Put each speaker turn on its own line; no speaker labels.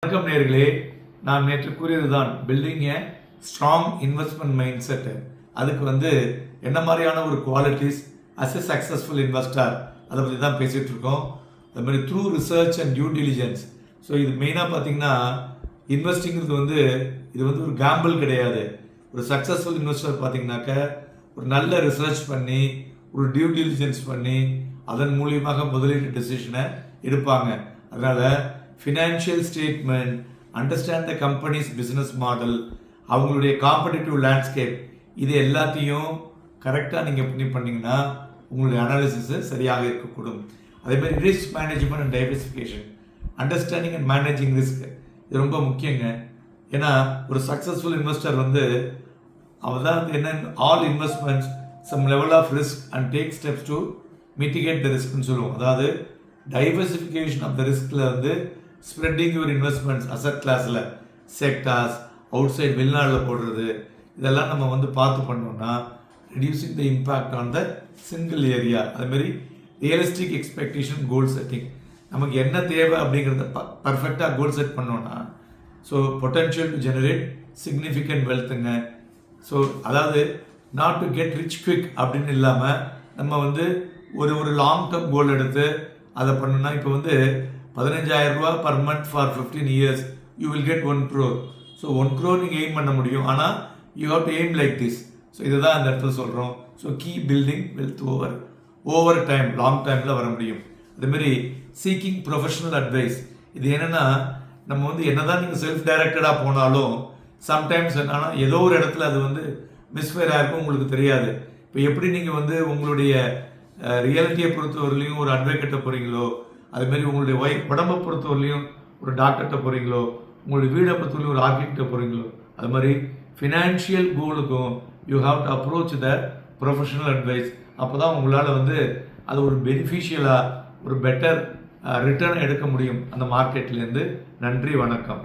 வணக்கம் நேயர்களே, நான் நேற்று கூறியதுதான் building a strong investment mind set. அதுக்கு என்ன மாதிரியான ஒரு qualities as a successful investor அதை பற்றி தான் பேசிகிட்டு இருக்கோம். அது மாதிரி through research and due diligence. So இது மெயினாக பார்த்தீங்கன்னா இன்வெஸ்டிங்கிறது இது ஒரு கேம்பிள் கிடையாது. ஒரு சக்ஸஸ்ஃபுல் இன்வெஸ்டர் பார்த்தீங்கன்னாக்க ஒரு நல்ல ரிசர்ச் பண்ணி ஒரு டியூ டிலிஜென்ஸ் பண்ணி அதன் மூலியமாக முதலீட்டு டெசிஷனை எடுப்பாங்க. அதனால் financial statement, understand the companies business model, அவங்களுடைய காம்படிட்டிவ் லேண்ட்ஸ்கேப், இது எல்லாத்தையும் கரெக்டாக நீங்கள் பண்ணிங்கன்னா உங்களுடைய அனாலிசிஸு சரியாக இருக்கக்கூடும். அதேமாதிரி risk management and diversification, understanding and managing risk, இது ரொம்ப முக்கியங்க. ஏன்னா ஒரு சக்ஸஸ்ஃபுல் இன்வெஸ்டர் அவர் தான் என்ன all investments some level of risk and take steps to mitigate the ரிஸ்க்னு சொல்லுவோம். அதாவது டைவர்சிஃபிகேஷன் ஆஃப் த ரிஸ்கில் ஸ்ப்ரெட்டிங் யுவர் இன்வெஸ்ட்மெண்ட்ஸ் அசட் கிளாஸில் செக்டார்ஸ் அவுட் சைட் வெளிநாட்டில் போடுறது, இதெல்லாம் நம்ம பார்த்து பண்ணோம்னா reducing the impact on the single area. அதுமாரி ரியலிஸ்டிக் எக்ஸ்பெக்டேஷன், கோல் செட்டிங், நமக்கு என்ன தேவை அப்படிங்கிறத பர்ஃபெக்டாக கோல் செட் பண்ணோன்னா so potential to generate significant வெல்த்துங்க. ஸோ அதாவது not to get rich quick அப்படின்னு இல்லாமல் நம்ம ஒரு லாங் டேர்ம் கோல் எடுத்து அதை பண்ணணும்னா இப்போ 15,000 ரூபா per month for 15 years you will get 1 crore. So 1 crore நீங்கள் எய்ம் பண்ண முடியும். ஆனால் you have to aim like this. So இதுதான் அந்த இடத்துல சொல்கிறோம். So key building wealth over time, long டைமில் வர முடியும். அதேமாரி சீக்கிங் ப்ரொஃபஷனல் அட்வைஸ், இது என்னென்னா நம்ம என்னதான் நீங்கள் செல்ஃப் டைரக்டடாக போனாலும் சம்டைம்ஸ் என்னன்னா ஏதோ ஒரு இடத்துல அது மிஸ்ஃபயர் ஆகிருக்கும், உங்களுக்கு தெரியாது. இப்போ எப்படி நீங்கள் உங்களுடைய ரியாலிட்டியை பொறுத்தவரையிலையும் ஒரு அட்வொகேட்டை போகிறீங்களோ, அதுமாரி உங்களுடைய உடம்பை பொறுத்தவரையிலையும் ஒரு டாக்டர்கிட்ட போகிறீங்களோ, உங்களுடைய வீடை பொறுத்தவரையிலும் ஒரு ஆர்கிடெக்டை போகிறீங்களோ, அது மாதிரி ஃபினான்ஷியல் கோலுக்கும் you have to approach the professional advice. அப்போ தான் உங்களால் அது ஒரு பெனிஃபிஷியலாக ஒரு பெட்டர் ரிட்டர்ன் எடுக்க முடியும் அந்த மார்க்கெட்லேருந்து. நன்றி, வணக்கம்.